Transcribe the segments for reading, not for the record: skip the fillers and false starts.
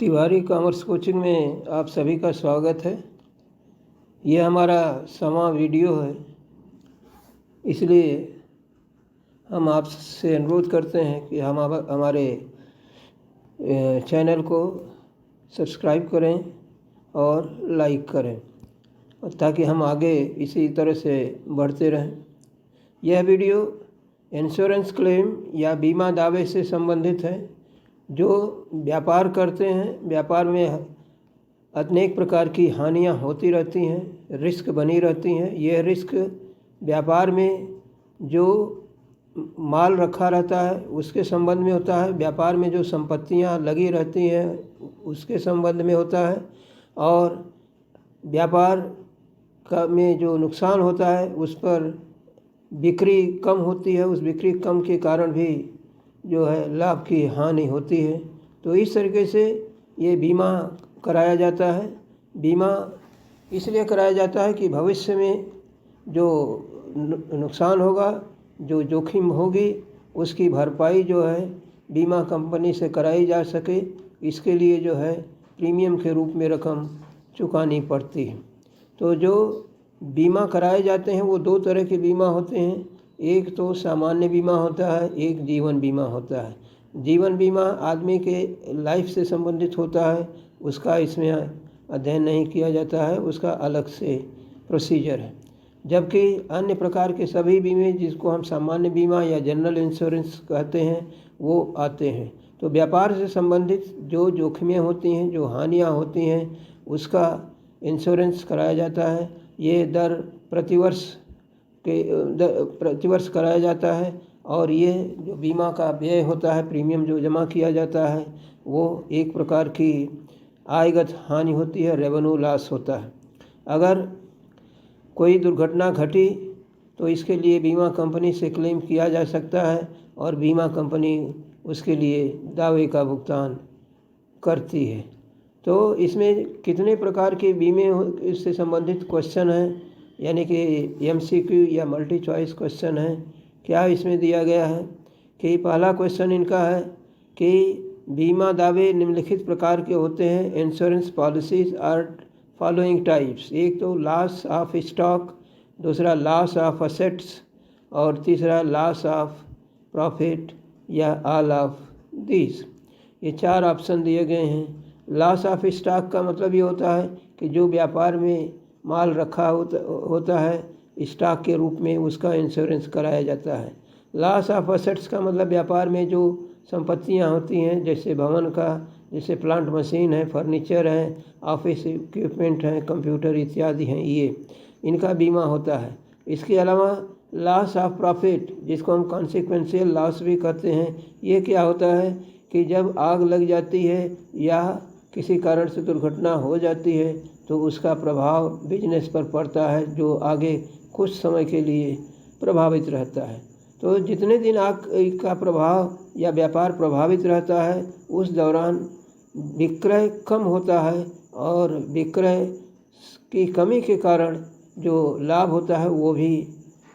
Tiwari commerce coaching में आप सभी का स्वागत है। यह हमारा 6वां वीडियो है, इसलिए हम आपसे अनुरोध करते हैं कि हमारे चैनल को सब्सक्राइब करें और लाइक करें, ताकि हम आगे इसी तरह से बढ़ते रहें। यह वीडियो इंश्योरेंस क्लेम या बीमा दावे से संबंधित है। जो व्यापार करते हैं, व्यापार में अनेक प्रकार की हानियां होती रहती हैं, रिस्क बनी रहती हैं। यह रिस्क व्यापार में जो माल रखा रहता है उसके संबंध में होता है, व्यापार में जो संपत्तियां लगी रहती हैं उसके संबंध में होता है, और व्यापार का में जो नुकसान होता है उस पर बिक्री कम होती है, उस बिक्री कम के कारण भी जो है लाभ की हानि होती है। तो इस तरीके से ये बीमा कराया जाता है। बीमा इसलिए कराया जाता है कि भविष्य में जो नुकसान होगा, जो जोखिम होगी, उसकी भरपाई जो है बीमा कंपनी से कराई जा सके। इसके लिए जो है प्रीमियम के रूप में रकम चुकानी पड़ती है। तो जो बीमा कराए जाते हैं वो 2 तरह के बीमा होते हैं। एक तो सामान्य बीमा होता है, एक जीवन बीमा होता है। जीवन बीमा आदमी के लाइफ से संबंधित होता है, उसका इसमें अध्ययन नहीं किया जाता है, उसका अलग से प्रोसीजर है। जबकि अन्य प्रकार के सभी बीमे, जिसको हम सामान्य बीमा या जनरल इंश्योरेंस कहते हैं, वो आते हैं। तो व्यापार से संबंधित जो जोखिमें होती हैं, जो हानियाँ होती हैं, उसका इंश्योरेंस कराया जाता है। ये प्रतिवर्ष कराया जाता है, और ये जो बीमा का व्यय होता है, प्रीमियम जो जमा किया जाता है, वो एक प्रकार की आयगत हानि होती है, रेवेन्यू लॉस होता है। अगर कोई दुर्घटना घटी तो इसके लिए बीमा कंपनी से क्लेम किया जा सकता है, और बीमा कंपनी उसके लिए दावे का भुगतान करती है। तो इसमें कितने प्रकार के बीमे इससे संबंधित क्वेश्चन हैं, यानी कि MCQ या मल्टी चॉइस क्वेश्चन है। क्या इसमें दिया गया है कि पहला क्वेश्चन इनका है कि बीमा दावे निम्नलिखित प्रकार के होते हैं। Insurance policies are following types. एक तो लॉस ऑफ स्टॉक, दूसरा लॉस ऑफ असेट्स, और तीसरा लॉस ऑफ प्रॉफिट या ऑल ऑफ दिस। ये 4 ऑप्शन दिए गए हैं। लॉस ऑफ स्टॉक का मतलब ये होता है कि जो व्यापार में माल रखा होता है स्टॉक के रूप में, उसका इंश्योरेंस कराया जाता है। लॉस ऑफ असेट्स का मतलब व्यापार में जो संपत्तियां होती हैं, जैसे भवन का, जैसे प्लांट मशीन है, फर्नीचर है, ऑफिस इक्विपमेंट हैं, कंप्यूटर इत्यादि हैं, ये इनका बीमा होता है। इसके अलावा लॉस ऑफ प्रॉफिट, जिसको हम कॉन्सिक्वेंशियल लॉस भी कहते हैं, ये क्या होता है कि जब आग लग जाती है या किसी कारण से दुर्घटना हो जाती है तो उसका प्रभाव बिजनेस पर पड़ता है, जो आगे कुछ समय के लिए प्रभावित रहता है। तो जितने दिन आग का प्रभाव या व्यापार प्रभावित रहता है, उस दौरान विक्रय कम होता है, और विक्रय की कमी के कारण जो लाभ होता है वो भी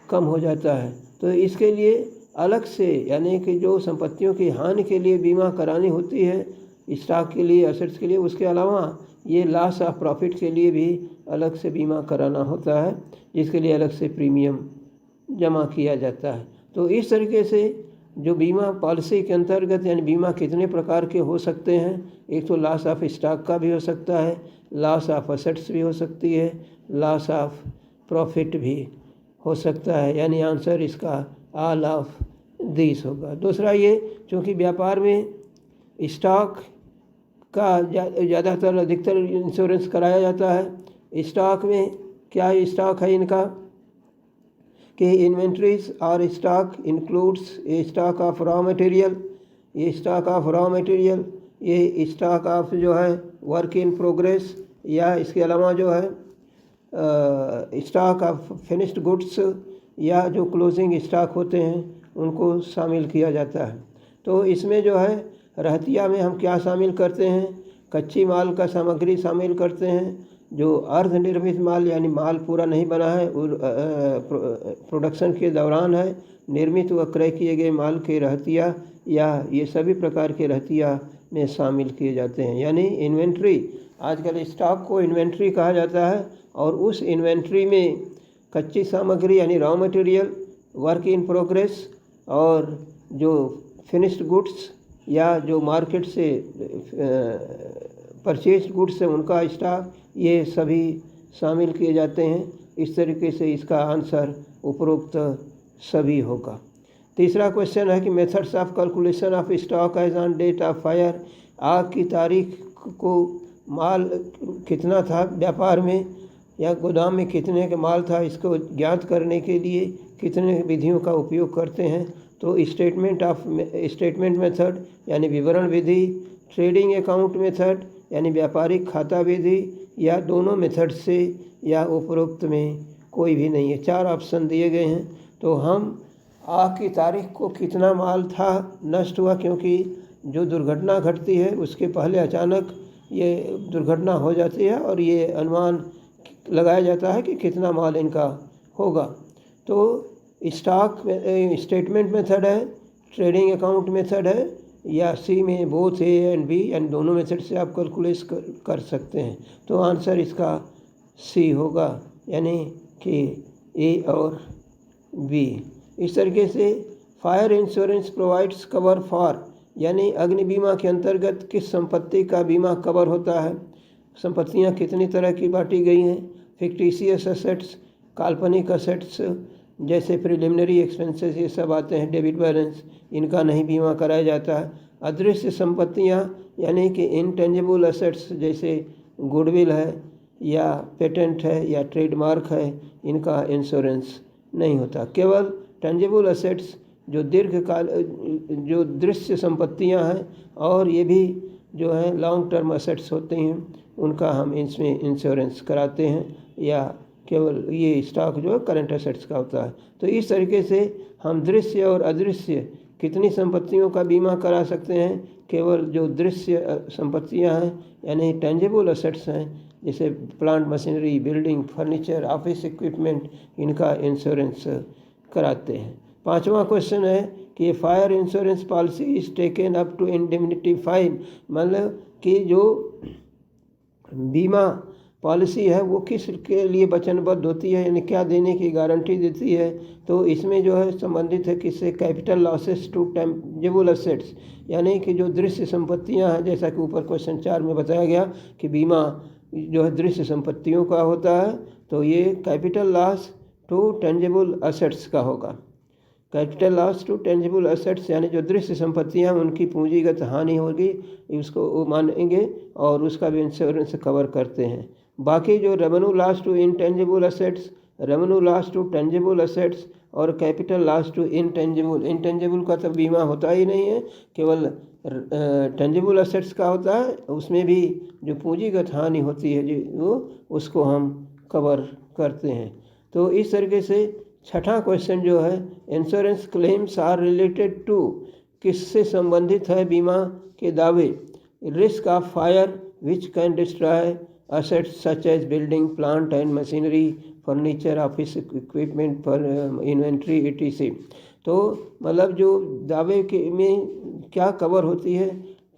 कम हो जाता है। तो इसके लिए अलग से, यानी कि जो संपत्तियों की हानि के लिए बीमा करानी होती है, स्टॉक के लिए, एसेट्स के लिए, उसके अलावा ये लॉस ऑफ प्रॉफिट के लिए भी अलग से बीमा कराना होता है, जिसके लिए अलग से प्रीमियम जमा किया जाता है। तो इस तरीके से जो बीमा पॉलिसी के अंतर्गत, यानी बीमा कितने प्रकार के हो सकते हैं। एक तो लॉस ऑफ स्टॉक का भी हो सकता है, लॉस ऑफ एसेट्स भी हो सकती है, लॉस ऑफ प्रॉफिट भी हो सकता है, यानी आंसर इसका ऑल ऑफ दिस होगा। दूसरा ये, चूँकि व्यापार में स्टॉक का ज़्यादातर अधिकतर इंश्योरेंस कराया जाता है। स्टॉक में क्या स्टॉक है इनका कि इन्वेंट्रीज और stock includes A stock of raw material, ये स्टॉक ऑफ रॉ मटेरियल, ये स्टॉक ऑफ जो है वर्क इन प्रोग्रेस, या इसके अलावा जो है स्टॉक ऑफ फिनिश्ड गुड्स, या जो क्लोजिंग स्टॉक होते हैं उनको शामिल किया जाता है। तो इसमें जो है रहतिया में हम क्या शामिल करते हैं, कच्ची माल का सामग्री शामिल करते हैं, जो अर्ध निर्मित माल, यानी माल पूरा नहीं बना है, प्रोडक्शन के दौरान है, निर्मित व क्रय किए गए माल के रहतिया, या ये सभी प्रकार के रहतिया में शामिल किए जाते हैं। यानी इन्वेंट्री, आजकल स्टॉक को इन्वेंट्री कहा जाता है, और उस इन्वेंट्री में कच्ची सामग्री यानी raw material, work in progress और जो फिनिश्ड गुड्स या जो मार्केट से परचेज गुड्स है उनका स्टॉक, ये सभी शामिल किए जाते हैं। इस तरीके से इसका आंसर उपरोक्त सभी होगा। तीसरा क्वेश्चन है कि methods of calculation of stock as on date of fire. आग की तारीख को माल कितना था व्यापार में या गोदाम में कितने का माल था, इसको ज्ञात करने के लिए कितने विधियों का उपयोग करते हैं। तो स्टेटमेंट मेथड यानी विवरण विधि, ट्रेडिंग अकाउंट मेथड यानी व्यापारिक खाता विधि, या दोनों मेथड से, या उपरोक्त में कोई भी नहीं है। 4 ऑप्शन दिए गए हैं। तो हम आग की तारीख को कितना माल था नष्ट हुआ, क्योंकि जो दुर्घटना घटती है उसके पहले अचानक ये दुर्घटना हो जाती है और ये अनुमान लगाया जाता है कि कितना माल इनका होगा। तो स्टॉक में स्टेटमेंट मेथड है, ट्रेडिंग अकाउंट मेथड है, या सी में बोथ ए एंड बी, यानी दोनों मेथड से आप कैलकुलेट कर सकते हैं। तो आंसर इसका सी होगा, यानी कि ए और बी। इस तरीके से fire insurance provides cover for, यानी अग्नि बीमा के अंतर्गत किस संपत्ति का बीमा कवर होता है। संपत्तियां कितनी तरह की बांटी गई हैं। फिक्टिशियस एसेट्स, काल्पनिक एसेट्स जैसे प्रिलिमिनरी एक्सपेंसेस, ये सब आते हैं, डेबिट बैलेंस, इनका नहीं बीमा कराया जाता है। अदृश्य संपत्तियां यानी कि इनटेंजिबल एसेट्स जैसे गुडविल है या पेटेंट है या ट्रेडमार्क है, इनका इंश्योरेंस नहीं होता। केवल टेंजिबल एसेट्स जो दीर्घकाल जो दृश्य संपत्तियां हैं, और ये भी जो हैं लॉन्ग टर्म एसेट्स होते हैं, उनका हम इसमें इंश्योरेंस कराते हैं। या केवल ये स्टॉक जो है करंट एसेट्स का होता है। तो इस तरीके से हम दृश्य और अदृश्य कितनी संपत्तियों का बीमा करा सकते हैं। केवल जो दृश्य संपत्तियां हैं यानी टेंजिबल एसेट्स हैं, जैसे plant machinery, building, furniture, office equipment, इनका इंश्योरेंस कराते हैं। 5वां क्वेश्चन है कि fire insurance policy is taken up to indemnity fine, मतलब कि जो बीमा पॉलिसी है वो किस के लिए वचनबद्ध होती है, यानी क्या देने की गारंटी देती है। तो इसमें जो है संबंधित है किससे, capital losses to tangible assets, यानी कि जो दृश्य संपत्तियां हैं, जैसा कि ऊपर क्वेश्चन 4 में बताया गया कि बीमा जो है दृश्य संपत्तियों का होता है, तो ये capital loss to tangible assets का होगा। Capital loss to tangible assets यानी जो दृश्य संपत्तियां उनकी पूंजीगत हानि होगी, उसको वो मानेंगे और उसका भी इंश्योरेंस कवर करते हैं। बाकी जो revenue loss to intangible assets, revenue loss to tangible assets और कैपिटल लॉस टू इनटेंजिबल का तो बीमा होता ही नहीं है, केवल टेंजिबल एसेट्स का होता है। उसमें भी जो पूंजीगत हानि होती है जो उसको हम कवर करते हैं। तो इस तरीके से 6वां क्वेश्चन जो है, insurance claims are related to, किससे संबंधित है बीमा के दावे। Risk of fire which can destroy assets such as building, plant and machinery, furniture, office equipment, for inventory etc. तो मतलब जो दावे के में क्या कवर होती है,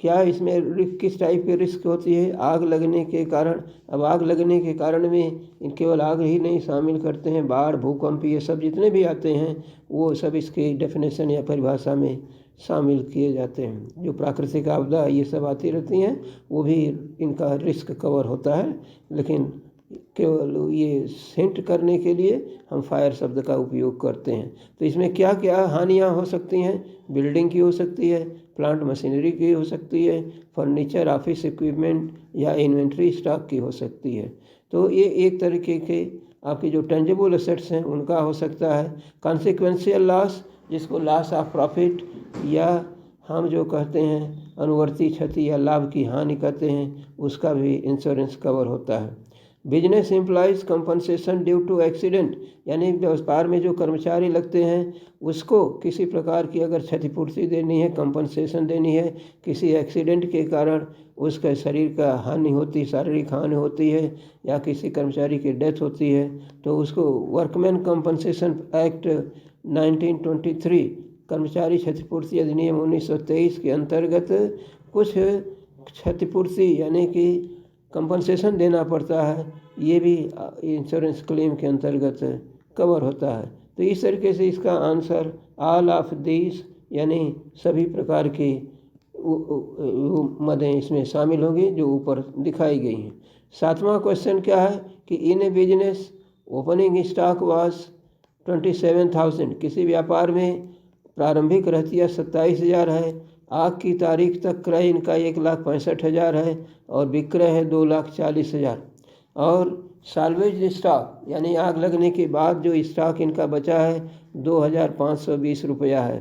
क्या इसमें किस टाइप की रिस्क होती है। आग लगने के कारण, अब आग लगने के कारण में केवल आग ही नहीं शामिल करते हैं, बाढ़, भूकंप, ये सब जितने भी आते हैं वो सब इसकी डेफिनेशन या परिभाषा में शामिल किए जाते हैं। जो प्राकृतिक आपदा ये सब आती रहती हैं, वो भी इनका रिस्क कवर होता है, लेकिन केवल ये हिंट करने के लिए हम फायर शब्द का उपयोग करते हैं। तो इसमें क्या क्या हानियाँ हो सकती हैं, बिल्डिंग की हो सकती है, प्लांट मशीनरी की हो सकती है, फर्नीचर, ऑफिस इक्विपमेंट या इन्वेंट्री स्टॉक की हो सकती है। तो ये एक तरीके के आपके जो टेंजिबल एसेट्स हैं उनका हो सकता है। कॉन्सिक्वेंशियल लॉस, जिसको लॉस ऑफ प्रॉफिट या हम जो कहते हैं अनुवर्ती क्षति या लाभ की हानि कहते हैं, उसका भी इंश्योरेंस कवर होता है। Business employees compensation due to accident, यानी व्यापार में जो कर्मचारी लगते हैं उसको किसी प्रकार की अगर क्षतिपूर्ति देनी है, कंपनसेशन देनी है, किसी एक्सीडेंट के कारण उसका शरीर का हानि होती, शारीरिक हानि होती है या किसी कर्मचारी की डेथ होती है, तो उसको वर्कमैन कंपनसेशन एक्ट 1923 कर्मचारी क्षतिपूर्ति अधिनियम 1923 के अंतर्गत कुछ क्षतिपूर्ति यानी कि कंपनसेशन देना पड़ता है, ये भी इंश्योरेंस क्लेम के अंतर्गत कवर होता है। तो इस तरीके से इसका आंसर ऑल ऑफ दिस यानी सभी प्रकार की मदें इसमें शामिल होंगी जो ऊपर दिखाई गई हैं। 7वां क्वेश्चन क्या है कि इन ए बिजनेस ओपनिंग स्टॉक वाज 27,000, किसी व्यापार में प्रारंभिक रहतिया 27,000 है, आग की तारीख तक क्रय इनका 1,65,000 है और विक्रय है 2,40,000 और साल्वेज स्टॉक यानी आग लगने के बाद जो स्टॉक इनका बचा है 2,520 रुपया है।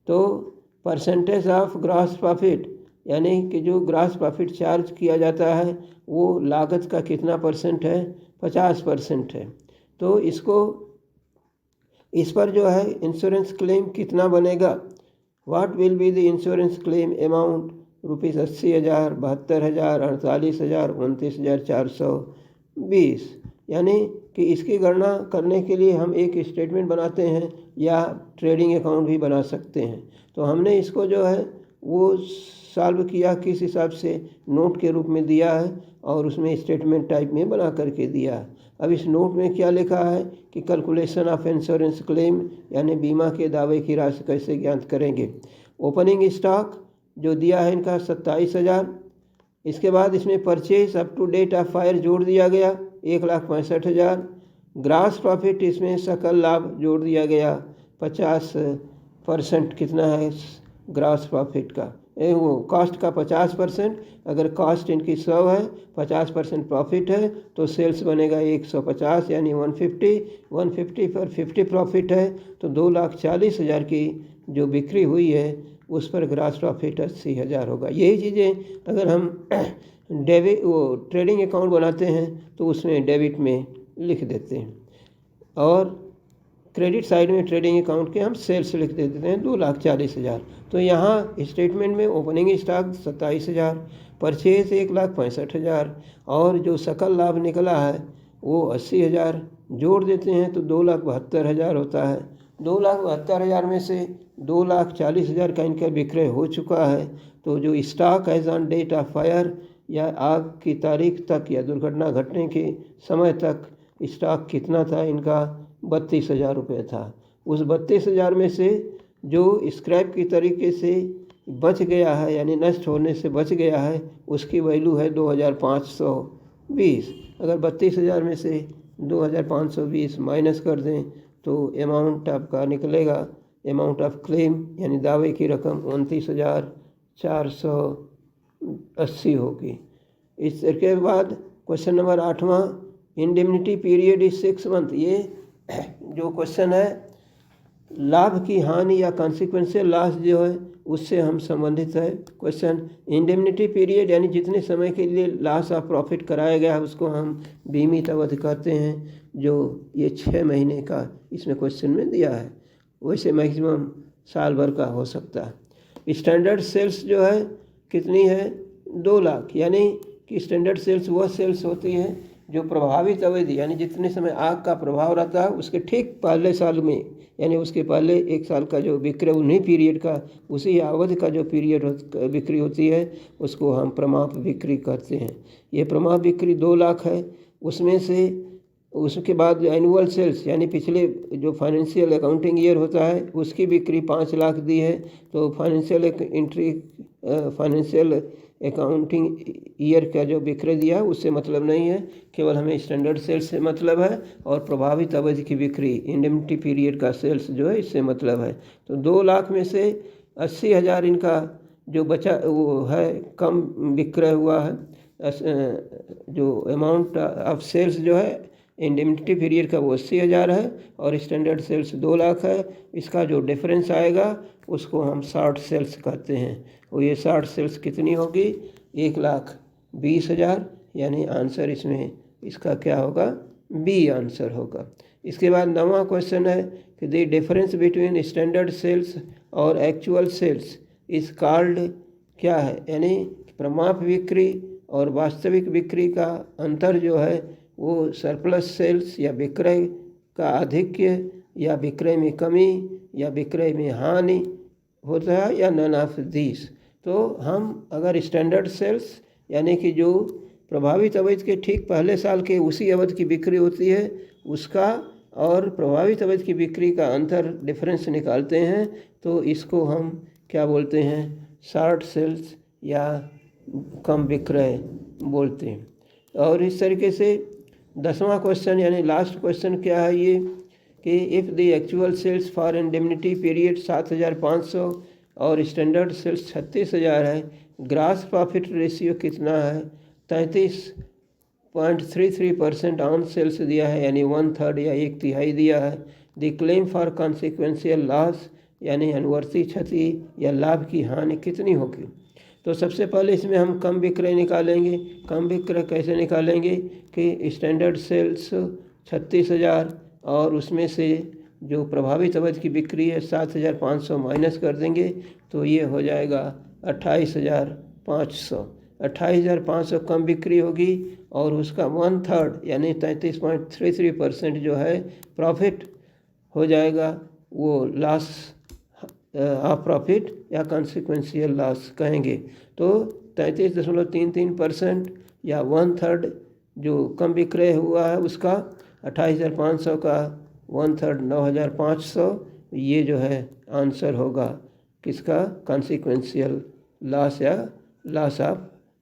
तो परसेंटेज ऑफ ग्रॉस प्रॉफिट यानी कि जो ग्रॉस प्रॉफिट चार्ज किया जाता है वो लागत का कितना परसेंट है, 50% है। तो इस पर जो है इंश्योरेंस क्लेम कितना बनेगा, what will be the insurance claim amount, ₹80,000, 72,000, 48,000, 29,420। यानी कि इसकी गणना करने के लिए हम एक स्टेटमेंट बनाते हैं या ट्रेडिंग अकाउंट भी बना सकते हैं। तो हमने इसको जो है वो सॉल्व किया, किस हिसाब से नोट के रूप में दिया है और उसमें स्टेटमेंट टाइप में बना करके दिया है। अब इस नोट में क्या लिखा है कि कैलकुलेशन ऑफ इंश्योरेंस क्लेम यानी बीमा के दावे की राशि कैसे ज्ञात करेंगे। ओपनिंग स्टॉक जो दिया है इनका 27,000, इसके बाद इसमें purchase up to date of fire जोड़ दिया गया 1,65,000, ग्रॉस प्रॉफिट इसमें सकल लाभ जोड़ दिया गया 50% कितना है ग्रॉस प्रॉफिट का, वो कॉस्ट का 50%, अगर कॉस्ट इनकी 100 है 50% प्रॉफिट है तो सेल्स बनेगा 150 यानी 150 पर 50 प्रॉफिट है तो 2,40,000 की जो बिक्री हुई है उस पर ग्रॉस प्रॉफिट 80,000 होगा। यही चीज़ें अगर हम डेबिट वो ट्रेडिंग अकाउंट बनाते हैं तो उसमें डेबिट में लिख देते हैं और क्रेडिट साइड में ट्रेडिंग अकाउंट के हम सेल्स लिख देते हैं 2,40,000। तो यहाँ स्टेटमेंट में ओपनिंग स्टॉक 27,000, परचेज 1,65,000 और जो सकल लाभ निकला है वो 80,000 जोड़ देते हैं तो 2,72,000 होता है। 2,72,000 में से 2,40,000 का इनका विक्रय हो चुका है। तो जो stock as on date of fire या आग की तारीख तक या दुर्घटना घटने के समय तक स्टॉक कितना था इनका 32,000 रुपये था। उस 32,000 में से जो स्क्रैप की तरीके से बच गया है यानी नष्ट होने से बच गया है उसकी वैल्यू है 2,520। अगर 32,000 में से 2,520 माइनस कर दें तो अमाउंट आपका निकलेगा, अमाउंट ऑफ क्लेम यानी दावे की रकम 29,480 होगी। इसके बाद क्वेश्चन नंबर 8वां, इंडेमनिटी पीरियड इज 6 मंथ। ये जो क्वेश्चन है लाभ की हानि या कॉन्सिक्वेंशियल लॉस जो है उससे हम संबंधित है क्वेश्चन। इंडेमनिटी पीरियड यानी जितने समय के लिए लॉस ऑफ प्रॉफिट कराया गया है उसको हम बीमित अवधि कहते हैं, जो ये 6 महीने का इसमें क्वेश्चन में दिया है। वैसे मैक्सिमम साल भर का हो सकता है। स्टैंडर्ड सेल्स जो है कितनी है 2 लाख, यानी कि स्टैंडर्ड सेल्स वह सेल्स होती है जो प्रभावित अवधि यानी जितने समय आग का प्रभाव रहता है उसके ठीक पहले साल में यानी उसके पहले 1 साल का जो बिक्री उन्हीं पीरियड का उसी अवधि का जो पीरियड बिक्री होती है उसको हम प्रमाप बिक्री कहते हैं। ये प्रमाप बिक्री 2 लाख है। उसमें से उसके बाद एनुअल सेल्स यानी पिछले जो फाइनेंशियल अकाउंटिंग ईयर होता है उसकी बिक्री 5 लाख दी है। तो फाइनेंशियल अकाउंटिंग ईयर का जो बिक्री दिया उससे मतलब नहीं है, केवल हमें स्टैंडर्ड सेल्स से मतलब है और प्रभावित अवधि की बिक्री इंडेमनिटी पीरियड का सेल्स जो है इससे मतलब है। तो 2 लाख में से 80,000 इनका जो बचा वो है कम विक्रय हुआ है। जो अमाउंट ऑफ सेल्स जो है इंडेमनिटी पीरियड का वो 80,000 है और स्टैंडर्ड सेल्स 2 लाख है। इसका जो डिफरेंस आएगा उसको हम शॉर्ट सेल्स कहते हैं। और ये शॉर्ट सेल्स कितनी होगी 1,20,000, यानी आंसर इसमें इसका क्या होगा बी आंसर होगा। इसके बाद 9वां क्वेश्चन है कि the difference between standard sales और एक्चुअल सेल्स इस कॉल्ड क्या है, यानी प्रमाप बिक्री और वास्तविक बिक्री का अंतर जो है वो सरप्लस सेल्स या विक्रय का आधिक्य या विक्रय में कमी या विक्रय में हानि होता है या नन ऑफ दिस। तो हम अगर स्टैंडर्ड सेल्स यानी कि जो प्रभावित अवधि के ठीक पहले साल के उसी अवधि की बिक्री होती है उसका और प्रभावित अवधि की बिक्री का अंतर डिफरेंस निकालते हैं तो इसको हम क्या बोलते हैं, शॉर्ट सेल्स या कम विक्रय बोलते हैं। और इस तरीके से 10वां क्वेश्चन यानी लास्ट क्वेश्चन क्या है ये कि if the actual sales for indemnity period 7,500 और स्टैंडर्ड सेल्स 36,000 है, ग्रास प्रॉफिट रेशियो कितना है, 33.33% ऑन सेल्स दिया है यानी 1/3 या 1/3 दिया है। The claim for consequential loss यानी अनुवर्ती क्षति या लाभ की हानि कितनी होगी। तो सबसे पहले इसमें हम कम विक्रय निकालेंगे। कम विक्रय कैसे निकालेंगे कि स्टैंडर्ड सेल्स 36,000 और उसमें से जो प्रभावित अवधि की बिक्री है 7,500 माइनस कर देंगे तो ये हो जाएगा 28,500। 28,500 कम बिक्री होगी और उसका 1/3 यानी 33.33% जो है प्रॉफिट हो जाएगा, वो लॉस ऑफ प्रॉफिट या कॉन्सिक्वेंशियल लॉस कहेंगे। तो 33.33% या 1/3 जो कम विक्रय हुआ है उसका 28,500 का 1/3 9,500, ये जो है आंसर होगा किसका, कॉन्सिक्वेंशियल लॉस या लॉस ऑफ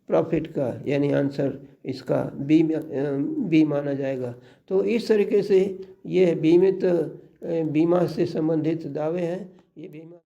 प्रॉफिट का, यानी आंसर इसका बी माना जाएगा। तो इस तरीके से ये बीमित बीमा से संबंधित दावे हैं। ये बीमा